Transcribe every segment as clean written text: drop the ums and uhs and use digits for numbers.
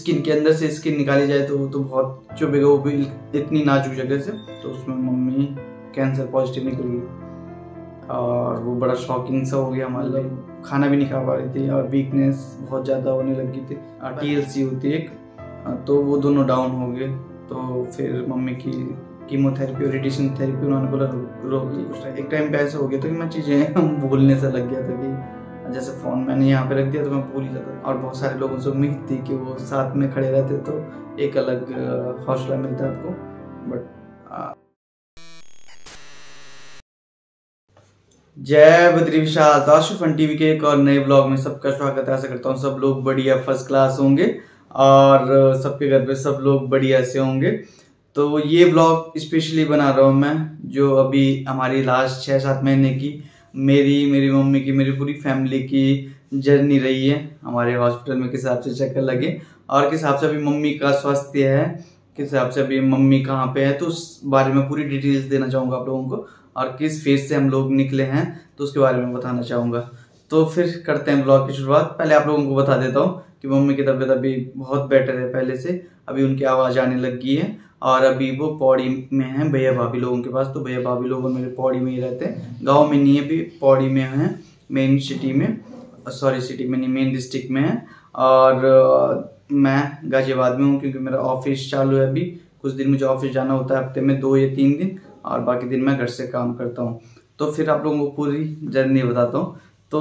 Skin के अंदर से स्किन निकाली जाए तो बहुत चुभेगा, वो भी इतनी नाजुक जगह से। तो उसमें मम्मी कैंसर पॉजिटिव निकल गई और वो बड़ा शॉकिंग सा हो गया हमारे लिए। खाना भी नहीं खा पा रही थी और वीकनेस बहुत ज़्यादा होने लगी थी। TLC होती है एक, तो वो दोनों डाउन हो गए। तो फिर मम्मी की कीमोथेरेपी और रेडिएशन थेरेपी उन्होंने बोला रोक दी। कुछ एक टाइम पे ऐसा हो गया था कि मैं चीज़ें भूलने से लग गया था कि जैसे फ़ोन मैंने यहाँ पे रख दिया तो मैं भूल ही जाता। और बहुत सारे लोगों से उम्मीद थी कि वो साथ में खड़े रहते तो एक अलग हौसला मिलता आपको, बट जय बद्री विशाल। ताशु फन टीवी के एक और नए ब्लॉग में सबका स्वागत है। आशा करता हूँ सब लोग बढ़िया फर्स्ट क्लास होंगे और सबके घर पे सब लोग बढ़िया से होंगे। तो ये ब्लॉग स्पेशली बना रहा हूँ मैं, जो अभी हमारी लास्ट 6-7 महीने की मेरी मम्मी की, मेरी पूरी फैमिली की जर्नी रही है। हमारे हॉस्पिटल में किस हिसाब से चक्कर लगे और किस हिसाब से अभी मम्मी का स्वास्थ्य है, किस हिसाब से अभी मम्मी कहाँ पे है, तो उस बारे में पूरी डिटेल्स देना चाहूँगा आप लोगों को। और किस फेज से हम लोग निकले हैं तो उसके बारे में बताना चाहूँगा। तो फिर करते हैं ब्लॉग की शुरुआत। पहले आप लोगों को बता देता हूँ कि मम्मी की तबीयत अभी बहुत बेटर है पहले से। अभी उनकी आवाज़ आने लग गई है और अभी वो पौड़ी में हैं भैया भाभी लोगों के पास। तो भैया भाभी लोग मेरे पौड़ी में ही रहते हैं, गाँव में नहीं है, अभी पौड़ी में हैं, मेन सिटी में, सॉरी सिटी में नहीं, मेन डिस्ट्रिक्ट में है। और मैं गाजियाबाद में हूँ क्योंकि मेरा ऑफिस चालू है। अभी कुछ दिन मुझे ऑफिस जाना होता है, हफ्ते में 2 या 3 दिन, और बाकी दिन मैं घर से काम करता हूँ। तो फिर आप लोगों को पूरी जर्नी बताता हूँ। तो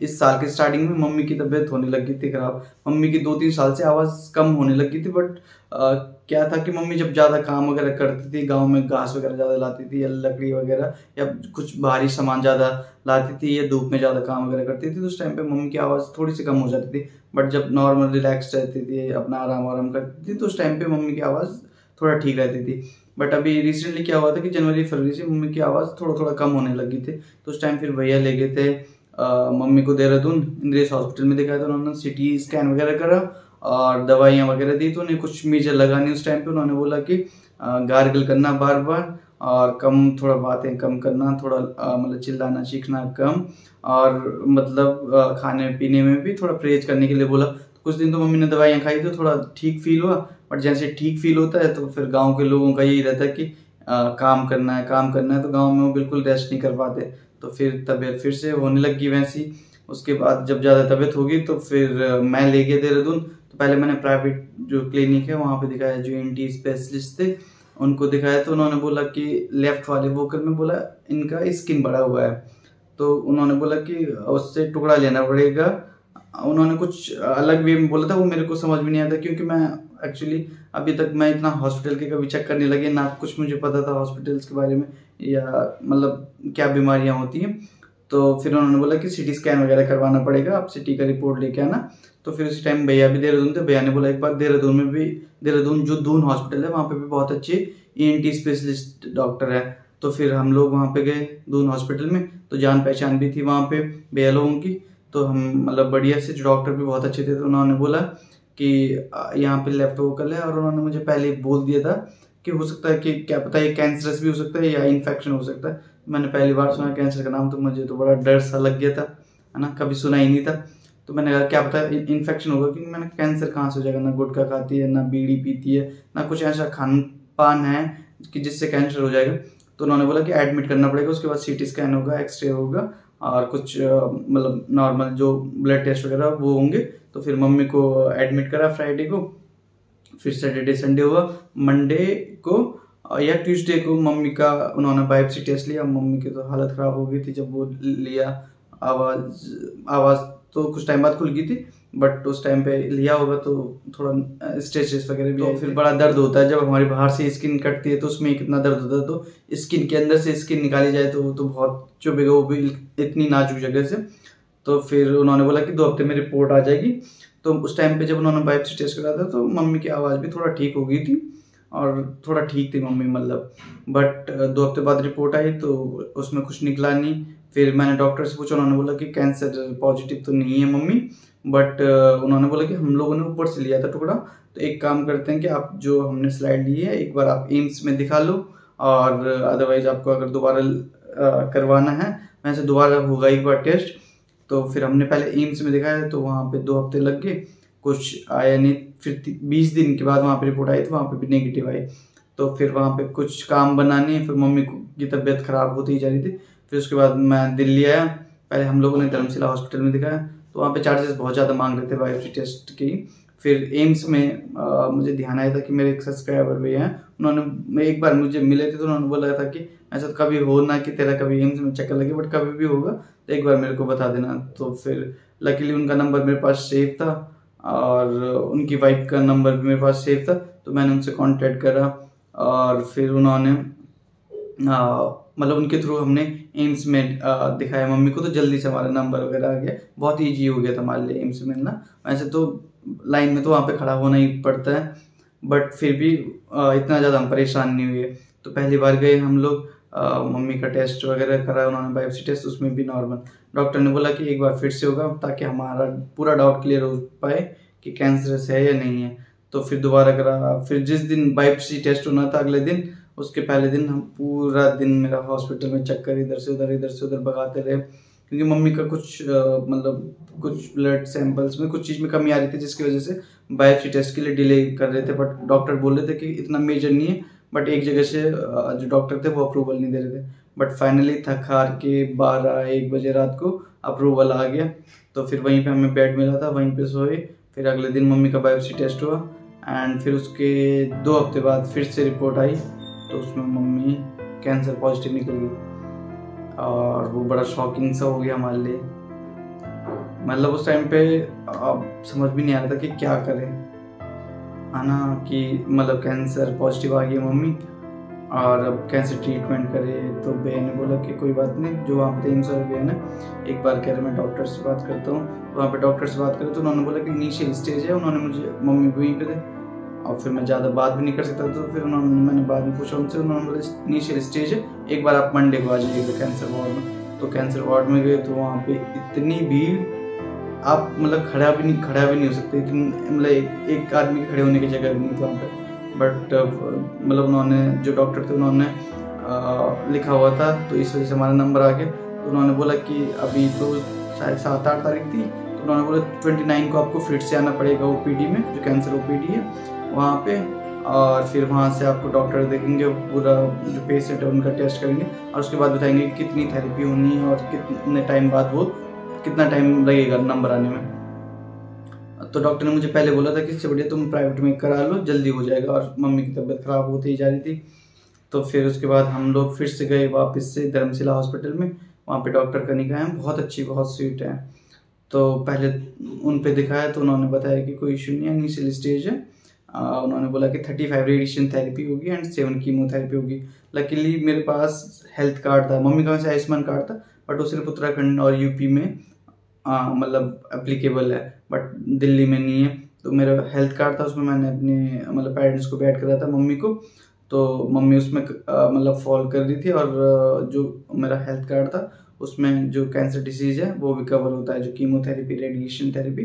इस साल की स्टार्टिंग में मम्मी की तबीयत होने लगी थी खराब। मम्मी की 2-3 साल से आवाज़ कम होने लगी थी, बट क्या था कि मम्मी जब ज़्यादा काम वगैरह करती थी, गांव में घास वगैरह ज़्यादा लाती थी या लकड़ी वगैरह या कुछ भारी सामान ज़्यादा लाती थी या धूप में ज़्यादा काम वगैरह करती थी, तो उस टाइम पे मम्मी की आवाज़ थोड़ी सी कम हो जाती थी। बट जब नॉर्मल रिलैक्स रहती थी, अपना आराम करती थी, तो उस टाइम पे मम्मी की आवाज़ थोड़ा ठीक रहती थी। बट अभी रिसेंटली क्या हुआ था कि जनवरी फरवरी से मम्मी की आवाज़ थोड़ा कम होने लगी थी। तो उस टाइम फिर भैया ले गए थे मम्मी को देहरादून इंद्रेश हॉस्पिटल में दिखाया। तो उन्होंने CT स्कैन वगैरह करा और दवाइयाँ वगैरह दी। तो उन्हें कुछ मेजर लगा नहीं उस टाइम पे। उन्होंने बोला कि गार्गल करना बार और थोड़ा बातें कम करना, थोड़ा मतलब चिल्लाना चीखना कम, और मतलब खाने पीने में भी थोड़ा परहेज करने के लिए बोला। कुछ दिन तो मम्मी ने दवाइयाँ खाई तो थोड़ा ठीक फील हुआ। बट जैसे ठीक फील होता है तो फिर गांव के लोगों का यही रहता है कि काम करना है, तो गांव में वो बिल्कुल रेस्ट नहीं कर पाते। तो फिर तबीयत फिर से होने लगी वैसी। उसके बाद जब ज़्यादा तबीयत होगी तो फिर मैं ले गया देहरादून। तो पहले मैंने प्राइवेट जो क्लिनिक है वहाँ पे दिखाया, जो ENT स्पेशलिस्ट थे उनको दिखाया। तो उन्होंने बोला कि लेफ्ट वाले वोकल में बोला इनका स्किन बड़ा हुआ है, तो उन्होंने बोला कि उससे टुकड़ा लेना पड़ेगा। उन्होंने कुछ अलग वे में बोला था, वो मेरे को समझ में नहीं आता क्योंकि मैं एक्चुअली अभी तक मैं इतना हॉस्पिटल के कभी चेक करने लगे ना, कुछ मुझे पता था हॉस्पिटल्स के बारे में या मतलब क्या बीमारियां होती हैं। तो फिर उन्होंने बोला कि CT स्कैन वगैरह करवाना पड़ेगा, आप CT का रिपोर्ट लेके आना। तो फिर उसी टाइम भैया भी देहरादून थे। भैया ने बोला एक बार देहरादून में भी, देहरादून जो दून हॉस्पिटल है वहाँ पे भी बहुत अच्छे ENT स्पेशलिस्ट डॉक्टर है। तो फिर हम लोग वहाँ पे गए दून हॉस्पिटल में। तो जान पहचान भी थी वहाँ पे भैया लोगों की, तो हम मतलब बढ़िया से, जो डॉक्टर भी बहुत अच्छे थे। तो उन्होंने बोला कि यहाँ पे लेफ्ट वोकल है, और उन्होंने मुझे पहले बोल दिया था कि हो सकता है कि क्या पता ये कैंसरस भी हो सकता है या इन्फेक्शन हो सकता है। मैंने पहली बार सुना कैंसर का नाम, तो मुझे तो बड़ा डर सा लग गया था, है ना, कभी सुना ही नहीं था। तो मैंने कहा क्या पता इन्फेक्शन होगा, क्योंकि मैंने कैंसर कहाँ से हो जाएगा, ना गुटखा खाती है, ना बीड़ी पीती है, ना कुछ ऐसा खान पान है कि जिससे कैंसर हो जाएगा। तो उन्होंने बोला कि एडमिट करना पड़ेगा, उसके बाद CT स्कैन होगा, एक्सरे होगा और कुछ मतलब नॉर्मल जो ब्लड टेस्ट वगैरह वो होंगे। तो फिर मम्मी को एडमिट करा फ्राइडे को, फिर सैटरडे संडे हुआ, मंडे को या ट्यूसडे को मम्मी का उन्होंने बायोप्सी टेस्ट लिया। मम्मी की तो हालत ख़राब हो गई थी जब वो लिया। आवाज़ तो कुछ टाइम बाद खुल गई थी, बट उस टाइम पे लिया होगा तो थोड़ा स्ट्रेचेस वगैरह भी। तो फिर बड़ा दर्द होता है जब हमारी बाहर से स्किन कटती है, तो उसमें कितना दर्द होता है। तो स्किन के अंदर से स्किन निकाली जाए तो बहुत चुभेगा, वो भी इतनी नाजुक जगह से। तो फिर उन्होंने बोला कि 2 हफ्ते में रिपोर्ट आ जाएगी। तो उस टाइम पे जब उन्होंने बायोप्सी टेस्ट करा था तो मम्मी की आवाज़ भी थोड़ा ठीक हो गई थी और थोड़ा ठीक थी मम्मी मतलब। बट 2 हफ्ते बाद रिपोर्ट आई तो उसमें कुछ निकला नहीं। फिर मैंने डॉक्टर से पूछा, उन्होंने बोला कि कैंसर पॉजिटिव तो नहीं है मम्मी, बट उन्होंने बोला कि हम लोगों ने ऊपर से लिया था टुकड़ा। तो एक काम करते हैं कि आप जो हमने स्लाइड ली है एक बार आप एम्स में दिखा लो, और अदरवाइज आपको अगर दोबारा करवाना है, वैसे दोबारा होगा एक बार टेस्ट। तो फिर हमने पहले एम्स में दिखाया तो वहाँ पे 2 हफ्ते लग गए। कुछ आया नहीं। फिर 20 दिन के बाद वहाँ पे रिपोर्ट आई तो वहाँ पे भी नेगेटिव आई। तो फिर वहाँ पे कुछ काम बनाने, फिर मम्मी की तबीयत खराब होती ही जा रही थी। फिर उसके बाद मैं दिल्ली आया। पहले हम लोगों ने धर्मशिला हॉस्पिटल में दिखाया, तो वहाँ पे चार्जेस बहुत ज़्यादा मांग रहे थे बायोप्सी टेस्ट की। फिर एम्स में मुझे ध्यान आया था कि मेरे एक सब्सक्राइबर भी हैं, उन्होंने एक बार मुझे मिले थे तो उन्होंने बोला था कि ऐसा तो कभी हो ना कि तेरा कभी एम्स में चक्कर लगे, बट कभी भी होगा तो एक बार मेरे को बता देना। तो फिर लकीली उनका नंबर मेरे पास सेव था और उनकी वाइफ का नंबर भी मेरे पास सेव था, तो मैंने उनसे कांटेक्ट करा और फिर उन्होंने मतलब उनके थ्रू हमने एम्स में दिखाया मम्मी को, तो जल्दी से हमारा नंबर वगैरह आ गया। बहुत ईजी हो गया था हमारे लिए एम्स में मिलना। वैसे तो लाइन में तो वहाँ पे खड़ा होना ही पड़ता है, बट फिर भी इतना ज़्यादा हम परेशान नहीं हुए। तो पहली बार गए हम लोग, मम्मी का टेस्ट वगैरह करा उन्होंने, बायोप्सी टेस्ट, उसमें भी नॉर्मल। डॉक्टर ने बोला कि एक बार फिर से होगा ताकि हमारा पूरा डाउट क्लियर हो पाए कि कैंसरस है या नहीं है। तो फिर दोबारा करा। फिर जिस दिन बायोप्सी टेस्ट होना था अगले दिन, उसके पहले दिन हम पूरा दिन मेरा हॉस्पिटल में चक्कर इधर से उधर भगाते रहे, क्योंकि मम्मी का कुछ मतलब कुछ ब्लड सैंपल्स में कुछ चीज़ में कमी आ रही थी, जिसकी वजह से बायोप्सी टेस्ट के लिए डिले कर रहे थे। बट डॉक्टर बोल रहे थे कि इतना मेजर नहीं है, बट एक जगह से जो डॉक्टर थे वो अप्रूवल नहीं दे रहे थे। बट फाइनली थक हार के 12-1 बजे रात को अप्रूवल आ गया। तो फिर वहीं पे हमें बेड मिला था, वहीं पे सोए। फिर अगले दिन मम्मी का बायोप्सी टेस्ट हुआ एंड फिर उसके 2 हफ्ते बाद फिर से रिपोर्ट आई, तो उसमें मम्मी कैंसर पॉजिटिव निकल गई। और वो बड़ा शॉकिंग सा हो गया हमारे लिए। मतलब उस टाइम पे अब समझ भी नहीं आ रहा था कि क्या करें, है ना, कि मतलब कैंसर पॉजिटिव आ गई मम्मी और अब कैसे ट्रीटमेंट करे। तो बहन ने बोला कि कोई बात नहीं, जो वहाँ पे एम्स वाले बहन है, एक बार कह रहे मैं डॉक्टर से बात करता हूँ। तो वहाँ पे डॉक्टर से बात करें तो उन्होंने बोला कि इनिशियल स्टेज है। उन्होंने मुझे मम्मी को वहीं पे दे, और फिर मैं ज़्यादा बात भी नहीं कर सकता। तो फिर मैंने बाद में पूछा उनसे, उन्होंने बोला इनिशियल स्टेज है, एक बार आप मंडे को आ जाइएगा कैंसर वार्ड में। तो कैंसर वार्ड में गए तो वहाँ पे इतनी भीड़, आप मतलब खड़ा भी नहीं हो सकते, मतलब एक आदमी के खड़े होने की जगह भी नहीं थी वहाँ पे। बट मतलब उन्होंने, जो डॉक्टर थे, उन्होंने लिखा हुआ था, तो इस वजह से हमारा नंबर आ गया। तो उन्होंने बोला कि अभी तो शायद 7-8 तारीख थी, तो उन्होंने बोला 29 को आपको फिर से आना पड़ेगा ओपीडी में, जो कैंसर ओपीडी है वहाँ पे। और फिर वहाँ से आपको डॉक्टर देखेंगे, पूरा जो पेशेंट है उनका टेस्ट करेंगे और उसके बाद बताएंगे कितनी थेरेपी होनी है और कितने टाइम बाद वो कितना टाइम लगेगा नंबर आने में। तो डॉक्टर ने मुझे पहले बोला था कि इससे बढ़िया तुम प्राइवेट में करा लो, जल्दी हो जाएगा। और मम्मी की तबीयत खराब होती ही जा रही थी। तो फिर उसके बाद हम लोग फिर से गए वापस से धर्मशिला हॉस्पिटल में। वहाँ पे डॉक्टर कनिका हैं, बहुत अच्छी, बहुत स्वीट है। तो पहले उन पे दिखाया तो उन्होंने बताया कि कोई इशू नहीं है, इनिशियल स्टेज है। उन्होंने बोला कि 35 रेडिएशन थेरेपी होगी एंड 7 कीमोथेरेपी होगी। लकीली मेरे पास हेल्थ कार्ड था, मम्मी का वैसे आयुष्मान कार्ड था, बट वो सिर्फ उत्तराखंड और यूपी में मतलब एप्लीकेबल है, बट दिल्ली में नहीं है। तो मेरा हेल्थ कार्ड था, उसमें मैंने अपने मतलब पेरेंट्स को भी ऐड करा था, मम्मी को। तो मम्मी उसमें मतलब फॉल कर रही थी। और जो मेरा हेल्थ कार्ड था उसमें जो कैंसर डिसीज़ है वो भी कवर होता है, जो कीमोथेरेपी, रेडिएशन थेरेपी।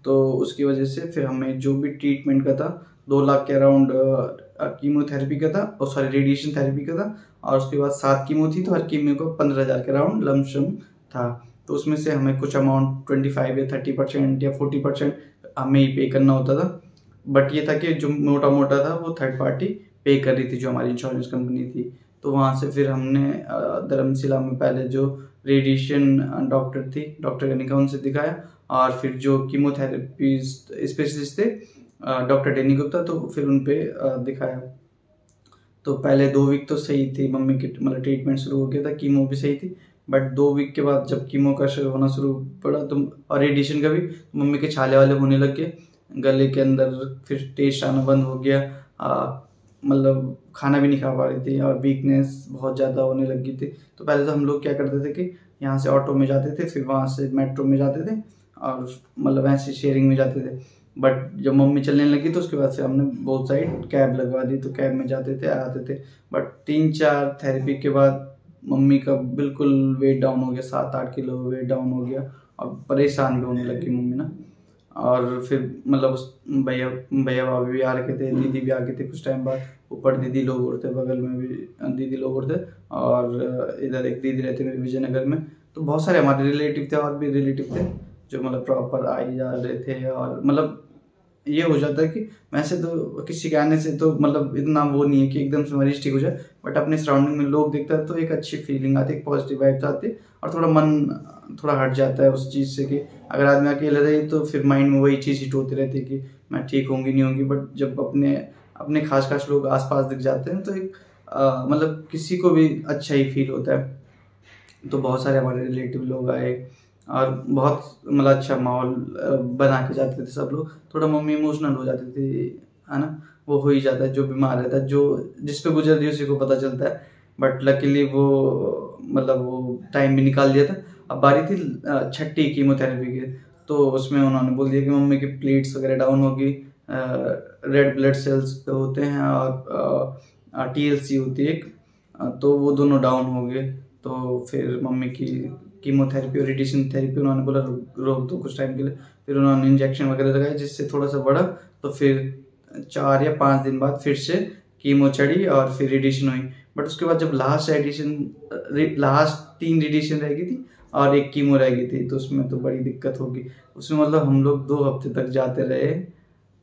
तो उसकी वजह से फिर हमें जो भी ट्रीटमेंट का था 2 लाख के अराउंड कीमोथेरेपी का था, और सॉरी रेडिएशन थेरेपी का था। और उसके बाद 7 कीमो थी, तो हर कीमो को 15,000 के अराउंड लमसम था। तो उसमें से हमें कुछ अमाउंट 25 या 30% या 40% हमें ही पे करना होता था। बट ये था कि जो मोटा था वो थर्ड पार्टी पे कर रही थी, जो हमारी इंश्योरेंस कंपनी थी। तो वहाँ से फिर हमने धर्मशिला में पहले जो रेडिएशन डॉक्टर थी, डॉक्टर कनिका, उनसे दिखाया। और फिर जो कीमोथेरेपी स्पेशलिस्ट थे डॉक्टर डेनी गुप्ता, तो फिर उन पे दिखाया। तो पहले 2 वीक तो सही थी मम्मी की, मतलब ट्रीटमेंट शुरू हो गया था, कीमो भी सही थी। बट 2 वीक के बाद जब कीमो का शुरू होना शुरू पड़ा तो, और रेडिएशन का भी, मम्मी के छाले वाले होने लग गए गले के अंदर, फिर टेस्ट आना बंद हो गया, मतलब खाना भी नहीं खा पा रही थी और वीकनेस बहुत ज़्यादा होने लगी थी। तो पहले तो हम लोग क्या करते थे कि यहाँ से ऑटो में जाते थे, फिर वहाँ से मेट्रो में जाते थे, और मतलब ऐसे शेयरिंग में जाते थे। बट जब मम्मी चलने लगी तो उसके बाद से हमने बहुत साइड कैब लगवा दी, तो कैब में जाते थे, आते थे। बट 3-4 थेरेपी के बाद मम्मी का बिल्कुल वेट डाउन हो गया, 7-8 किलो वेट डाउन हो गया, और परेशान भी होने लगी मम्मी ना। और फिर मतलब भैया भाभी भी आ रखे थे, दीदी भी आ गए थे कुछ टाइम बाद। ऊपर दीदी लोग और थे, बगल में भी दीदी लोग और थे, और इधर एक दीदी रहती मेरे विजयनगर में। तो बहुत सारे हमारे रिलेटिव थे, और भी रिलेटिव थे जो मतलब प्रॉपर आई जा रहे थे। और मतलब ये हो जाता है कि वैसे तो किसी के आने से तो मतलब इतना वो नहीं है कि एकदम से मरीज ठीक हो जाए, बट अपने सराउंडिंग में लोग देखता है तो एक अच्छी फीलिंग आती है, एक पॉजिटिव वाइब्स आती है, और थोड़ा मन थोड़ा हट जाता है उस चीज़ से कि अगर आदमी अकेले रहे तो फिर माइंड में वही चीज़ हिट होती रहती है कि मैं ठीक होंगी नहीं होंगी। बट जब अपने अपने खास लोग आसपास दिख जाते हैं तो एक मतलब किसी को भी अच्छा ही फील होता है। तो बहुत सारे हमारे रिलेटिव लोग आए और बहुत मतलब अच्छा माहौल बना के जाते थे सब लोग। थोड़ा मम्मी इमोशनल हो जाती थी, है ना, वो हो ही जाता है, जो बीमार रहता है, जो जिस पे गुजर रही है उसी को पता चलता है। बट लकीली वो मतलब वो टाइम भी निकाल दिया था। अब बारी थी छठी कीमोथेरेपी की, तो उसमें उन्होंने बोल दिया कि मम्मी की प्लेट्स वगैरह डाउन होगी, रेड ब्लड सेल्स होते हैं और TLC होती है एक, तो वो दोनों डाउन हो गए। तो फिर मम्मी की कीमोथेरेपी और रेडिएशन थेरेपी उन्होंने बोला रोक दो कुछ टाइम के लिए। फिर उन्होंने इंजेक्शन वगैरह लगाए जिससे थोड़ा सा बढ़ा, तो फिर 4 या 5 दिन बाद फिर से कीमो चढ़ी और फिर रेडिएशन हुई। बट उसके बाद जब लास्ट 3 रेडिएशन रह गई थी और 1 कीमो रह गई थी, तो उसमें तो बड़ी दिक्कत होगी। उसमें मतलब हम लोग 2 हफ्ते तक जाते रहे,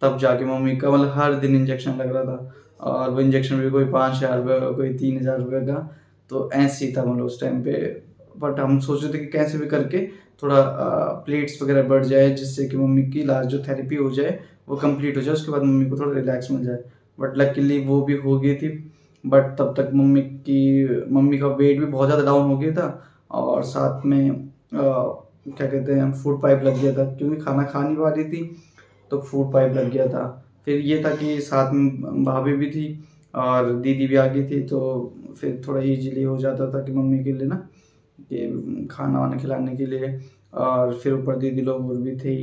तब जाके मम्मी का मतलब हर दिन इंजेक्शन लग रहा था, और वो इंजेक्शन भी कोई 5,000 रुपये का, कोई 3,000 रुपये का, तो ऐसे ही था मतलब उस टाइम पे। बट हम सोच रहे थे कि कैसे भी करके थोड़ा प्लेट्स वगैरह बढ़ जाए, जिससे कि मम्मी की लास्ट जो थेरेपी हो जाए वो कंप्लीट हो जाए, उसके बाद मम्मी को थोड़ा रिलैक्स मिल जाए। बट लकीली वो भी हो गई थी। बट तब तक मम्मी का वेट भी बहुत ज़्यादा डाउन हो गया था, और साथ में क्या कहते हैं, फूड पाइप लग गया था, क्योंकि खाना खा नहीं पा रही थी तो फूड पाइप लग गया था। फिर ये था कि साथ में भाभी भी थी और दीदी भी आ गई थी, तो फिर थोड़ा इजीली हो जाता था कि मम्मी के लिए ना, कि खाना वाना खिलाने के लिए, और फिर ऊपर दीदी लोग और भी थे।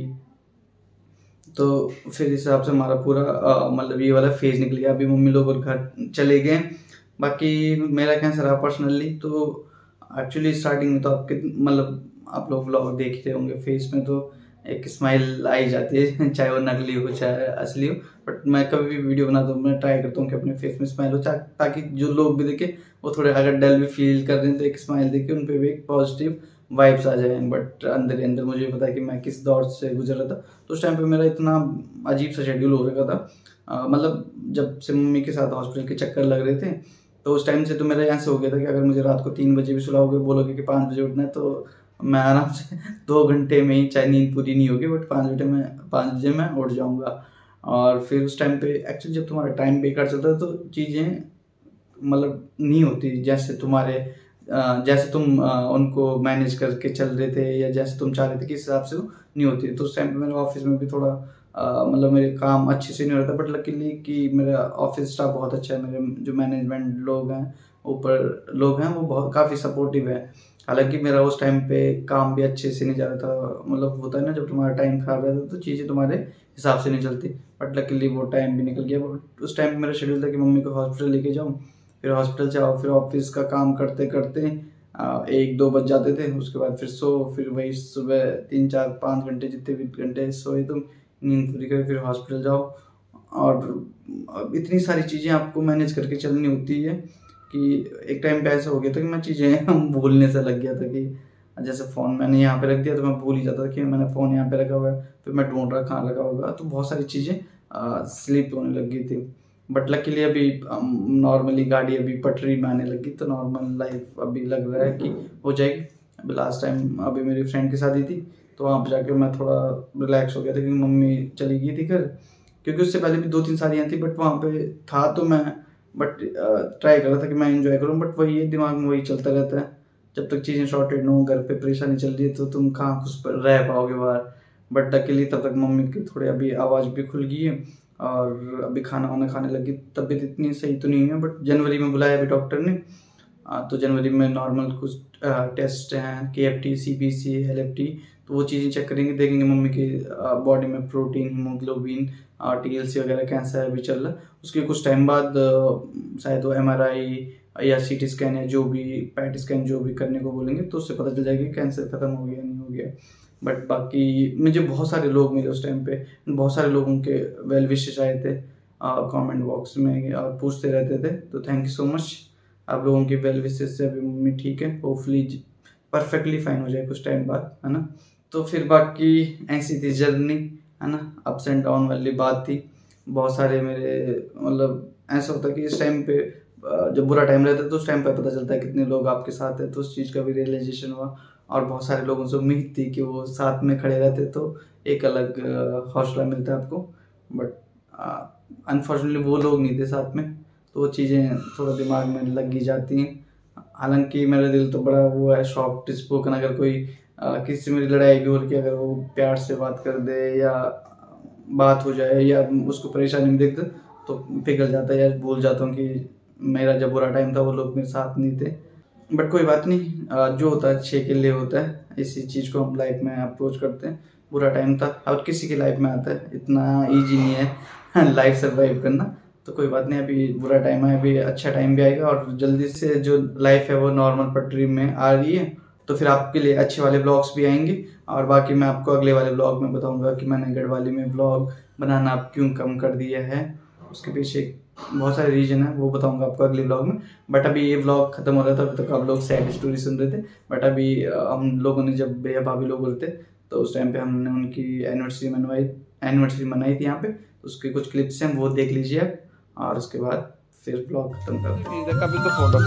तो फिर इस हिसाब से हमारा पूरा मतलब ये वाला फेज निकल गया। अभी मम्मी लोग और घर चले गए। बाकी मेरा कैसा रहा पर्सनली, तो एक्चुअली स्टार्टिंग में तो आपके मतलब आप लोग व्लॉग देख रहे होंगे, फेस में तो एक स्माइल आई जाती है चाहे वो नकली हो चाहे असली हो। बट मैं कभी भी वीडियो बनाता हूँ, मैं ट्राई करता हूँ कि अपने फेस में स्माइल हो, ताकि जो लोग भी देखे वो थोड़े अगर डल भी फील कर रहे हैं तो एक स्माइल देखे उन पर भी एक पॉजिटिव वाइब्स आ जाए। बट अंदर ही अंदर मुझे पता है कि मैं किस दौर से गुजर रहा था। तो उस टाइम पे मेरा इतना अजीब सा शेड्यूल हो रखा था, मतलब जब से मम्मी के साथ हॉस्पिटल के चक्कर लग रहे थे, तो उस टाइम से तो मेरा ऐसे हो गया था कि अगर मुझे रात को 3 बजे भी सुलाओगे, बोलोगे कि 5 बजे उठना है, तो मैं आराम से 2 घंटे में ही, चाहे नींद पूरी नहीं होगी बट 5 बजे मैं उठ जाऊँगा। और फिर उस टाइम पे एक्चुअली जब तुम्हारा टाइम बेकार चलता है तो चीज़ें मतलब नहीं होती जैसे तुम उनको मैनेज करके चल रहे थे या जैसे तुम चाह रहे थे, किस हिसाब से वो नहीं होती। तो उस टाइम पे मेरे ऑफिस में भी थोड़ा मतलब मेरे काम अच्छे से नहीं हो रहा था। बट लकीली कि मेरा ऑफिस स्टाफ बहुत अच्छा है, मेरे जो मैनेजमेंट लोग हैं, ऊपर लोग हैं, वो बहुत काफ़ी सपोर्टिव है। हालांकि मेरा उस टाइम पे काम भी अच्छे से नहीं जा रहा था, मतलब होता है ना जब तुम्हारा टाइम खराब रहता है तो चीज़ें तुम्हारे हिसाब से नहीं चलती। बट लकीली वो टाइम भी निकल गया। बट उस टाइम पे मेरा शेड्यूल था कि मम्मी को हॉस्पिटल लेके जाऊँ, फिर हॉस्पिटल से आओ, फिर ऑफिस का काम करते करते 1-2 बज जाते थे। उसके बाद फिर फिर वही सुबह 3-4-5 घंटे जितने भी घंटे सोए तुम, नींद पूरी करे, फिर हॉस्पिटल जाओ। और इतनी सारी चीज़ें आपको मैनेज करके चलनी होती है कि एक टाइम पे ऐसा हो गया था कि मैं चीज़ें भूलने से लग गया था, कि जैसे फ़ोन मैंने यहाँ पे रख दिया तो मैं भूल ही जाता था कि मैंने फ़ोन यहाँ पे रखा हुआ है, फिर मैं ढूंढ रहा कहाँ रखा होगा। तो बहुत सारी चीज़ें स्लिप होने लग गई थी। बट लकीली अभी नॉर्मली गाड़ी अभी पटरी में आने लगी, तो नॉर्मल लाइफ अभी लग रहा है कि हो जाएगी। अभी लास्ट टाइम अभी मेरी फ्रेंड की शादी थी, तो वहाँ पर जाकर मैं थोड़ा रिलैक्स हो गया था, क्योंकि मम्मी चली गई थी घर, क्योंकि उससे पहले भी 2-3 शादियाँ थी। बट वहाँ पे था तो मैं ट्राई कर रहा था कि मैं एंजॉय करूँ। बट वही है, दिमाग में वही चलता रहता है, जब तक चीज़ें सॉर्टेड न हो, घर पे परेशानी चल रही है, तो तुम कहाँ खुश रह पाओगे बाहर। बट अकेली तब तक मम्मी की थोड़ी अभी आवाज़ भी खुल गई है और अभी खाना वाना खाने लगी। तबीयत इतनी सही तो नहीं है, बट जनवरी में बुलाया अभी डॉक्टर ने, तो जनवरी में नॉर्मल कुछ टेस्ट हैं, KFT, CBC, LFT, तो वो चीज़ें चेक करेंगे, देखेंगे मम्मी की बॉडी में प्रोटीन, हीमोग्लोबिन, TLC वगैरह कैसा है अभी चल रहा है। उसके कुछ टाइम बाद शायद वो MRI या CT स्कैन या जो भी PET स्कैन जो भी करने को बोलेंगे, तो उससे पता चल जाएगा कि कैंसर खत्म हो गया नहीं हो गया। बट बाकी मुझे बहुत सारे लोग मिले उस टाइम पे, बहुत सारे लोगों के वेल विशेस आए थे कमेंट बॉक्स में और पूछते रहते थे, तो थैंक यू सो मच। आप लोगों की वेल विशेस से अभी मम्मी ठीक है, होपफुली परफेक्टली फाइन हो जाए कुछ टाइम बाद, है ना। तो फिर बाकी ऐसी थी जर्नी, है ना, अप्स एंड डाउन वाली बात थी। बहुत सारे मेरे मतलब ऐसा होता है कि इस टाइम पे जब बुरा टाइम रहता है तो उस टाइम पे पता चलता है कितने लोग आपके साथ है, तो उस चीज़ का भी रियलाइजेशन हुआ। और बहुत सारे लोगों से उम्मीद थी कि वो साथ में खड़े रहते तो एक अलग हौसला मिलता है आपको, बट अनफॉर्चुनेटली वो लोग नहीं थे साथ में, तो वो चीज़ें थोड़ा दिमाग में लगी जाती हैं। हालांकि मेरा दिल तो बड़ा वो है सॉफ्ट स्पोकन, अगर कोई किसी से मेरी लड़ाई भी हो रही है, अगर वो प्यार से बात कर दे या बात हो जाए या उसको परेशानी में देख दे तो पिघल जाता है या भूल जाता हूँ कि मेरा जब बुरा टाइम था वो लोग मेरे साथ नहीं थे। बट कोई बात नहीं, जो होता है अच्छे के लिए होता है। इसी चीज़ को हम लाइफ में अप्रोच करते हैं। बुरा टाइम था और किसी की लाइफ में आता है, इतना ईजी नहीं है लाइफ सर्वाइव करना। तो कोई बात नहीं, अभी बुरा टाइम है, अभी अच्छा टाइम भी आएगा और जल्दी से जो लाइफ है वो नॉर्मल पटरी में आ रही है। तो फिर आपके लिए अच्छे वाले ब्लॉग्स भी आएंगे और बाकी मैं आपको अगले वाले ब्लॉग में बताऊंगा कि मैंने गढ़वाली में ब्लॉग बनाना अब क्यों कम कर दिया है। उसके पीछे बहुत सारे रीजन है, वो बताऊंगा आपको अगले ब्लॉग में। बट अभी ये ब्लॉग खत्म हो रहा था, अभी तक आप लोग सैड स्टोरी सुन रहे थे। बट अभी हम लोगों ने जब भैया भाभी लोग बोलते तो उस टाइम पे हमने उनकी एनिवर्सरी मनाई थी यहाँ पे, तो उसके कुछ क्लिप्स हैं वो देख लीजिए आप, और उसके बाद फिर ब्लॉग खत्म करते हैं। इधर का भी तो photo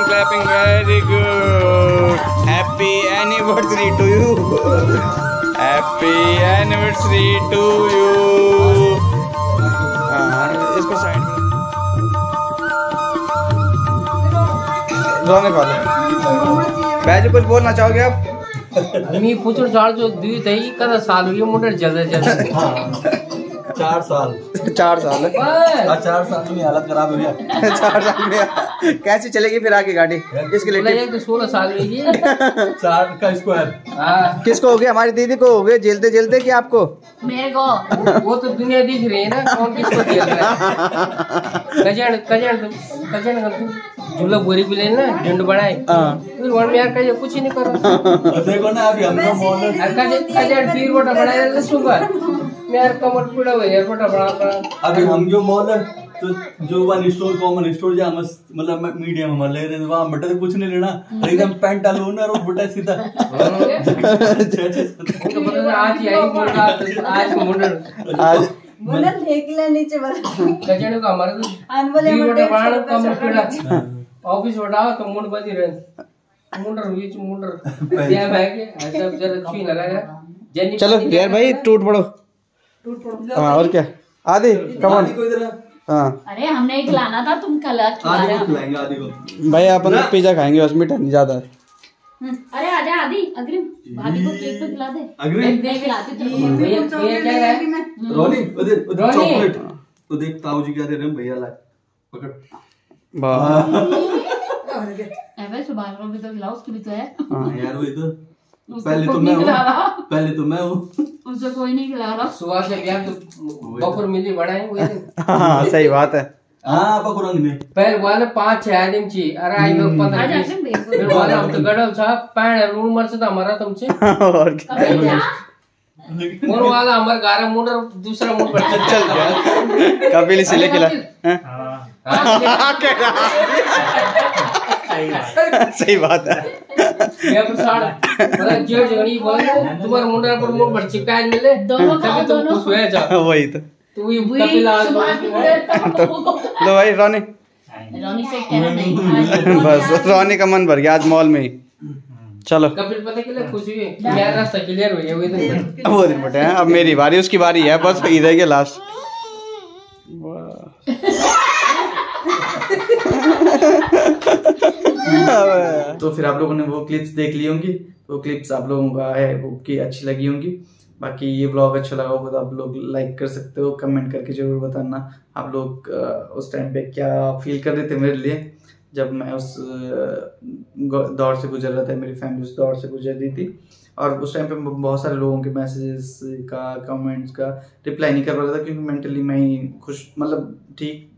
clapping very good. Happy anniversary to you. Happy anniversary to you. इसको साइड में रोने वाले बैज कुछ बोलना चाहोगे आप? मी पूछो चार जो दी थी कदा साल हुई मुंडे जल्द 4 साल 4 साल है। 4 साल में हालत खराब हो गया। 4 साल में कैसे चलेगी फिर आगे गाड़ी? इसके लिए तो 16 साल हुई है 4 का स्क्वायर। किसको हो गया? हमारी दीदी को हो गए झेलते झेलते कि आपको? मेरे को वो तो दुनिया दिख रही है ना, कौन किसको झेल रहा है। कजन झूला बोरी भी लेना झुंड बढ़ाए फिर वन में यार कजे कुछ ही नहीं करो। देखो ना अभी हम मॉडल कजन फिर बोटा बढ़ाया सुबह यार कमर पीड़ा हुआ यार बोटा बड़ा। अभी हम जो मॉडल तो जो वन स्टोर कॉमन स्टोर जो हम मतलब मीडियम हमारे ले रहे वहाँ बटर कुछ नहीं लेना, एकदम पैंट डालो ना और बटा सीधा। आज ही आज मुंडन मुंडन देख ले नीचे कजन का हमारा ऑफिस बढ़ाओ तो मुंड बदी रहे मुंडर बीच मुंडर दिया भाई के ऐसा जरा छुई लगा। चलो यार भाई टूट पड़ो। हाँ और क्या आदि कमान। हाँ अरे हमने एक लाना था, तुम कल खिलाएंगे आदि को। भाई अपन पिज्जा खाएंगे बस, मीठा नहीं ज्यादा है। अरे आजा आदि अग्रिम भाभी को केक तो खिला दे। अग्रिम देख लाती तो भैया क्या है रोनी उधर चॉकलेट तो देख ताऊ जी क्या दे रहे हैं भैया लाए पकड़। अबे सुभाष को भी तो खिलाओ, उसकी भी तो है। हां यार वो इधर पहले तो मैं हूँ उसे कोई नहीं खिला रहा। सुबह से यार तो बकुर मिली बड़ा है वो। हाँ सही बात है। हाँ बकुरंग ने पहले वाले 5-6 आदमी छी अरे आई लोग 15 फिर वाले हम तो गड़ल था पैण रूम मर से हमारा तुमसे और क्या और वाला हमारे गारा मुंड और दूसरा मुंड पर चल गया कपिल से लेके ला। सही बात है। ये प्रसाद मतलब जो जगनी बोले तुम्हारे मुंडा पर मुंड पर चिपकाए मिले दोनों का तो खुश हुए जा वही तो तू ये कपिल आज लो भाई रोनी से कहना नहीं बस रोनी का मन भर गया आज मॉल में ही। चलो कपिल पता के लिए खुश हुए क्या रास्ता क्लियर हो गया वो दिन बटे हैं। अब मेरी बारी उसकी बारी है बस इधर के लास्ट। तो फिर आप लोगों ने वो क्लिप्स देख ली होंगी, वो क्लिप्स आप लोगों का है वो की अच्छी लगी होंगी। बाकी ये ब्लॉग अच्छा लगा होगा तो आप लोग लाइक कर सकते हो, कमेंट करके जरूर बताना आप लोग उस टाइम पे क्या फील कर रहे थे मेरे लिए जब मैं उस दौर से गुजर रहा था, मेरी फैमिली उस दौर से गुजर रही थी। और उस टाइम पे बहुत सारे लोगों के मैसेजेस का कमेंट्स का रिप्लाई नहीं कर पा रहा था क्योंकि मेंटली मैं ही खुश मतलब ठीक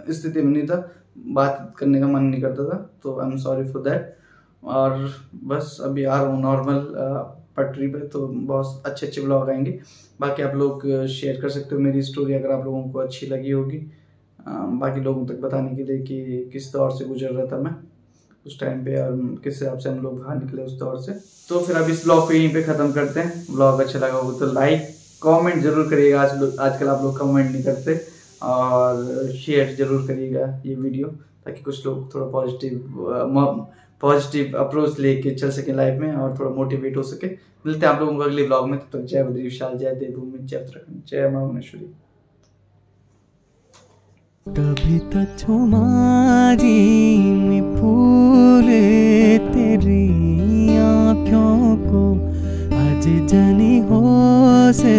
स्थिति में नहीं था, बात करने का मन नहीं करता था, तो I am sorry for that. और बस अभी आ रहा हूँ नॉर्मल पटरी पे, तो बहुत अच्छे अच्छे ब्लॉग आएंगे। बाकी आप लोग शेयर कर सकते हो मेरी स्टोरी अगर आप लोगों को अच्छी लगी होगी। बाकी लोगों तक बताने के लिए कि किस दौर से गुजर रहा था मैं उस टाइम पे और किस हिसाब से हम लोग बाहर निकले उस दौर से। तो फिर अब इस ब्लॉग को यहीं पे ख़त्म करते हैं। ब्लॉग अच्छा लगा हो तो लाइक कमेंट जरूर करिएगा। आजकल आप लोग कमेंट नहीं करते, और शेयर जरूर करिएगा ये वीडियो, ताकि कुछ लोग थोड़ा पॉजिटिव अप्रोच लेके चल सके लाइफ में और थोड़ा मोटिवेट हो सके। मिलते हैं आप लोगों को अगले ब्लॉग में। तब तक जय बद्री विशाल, जय देवभूमि, जय उत्तराखंड, जय मां भुवनेश्वरी। कभी तो तुम्हारी में फूले तेरी आँखों को आज जानी हो से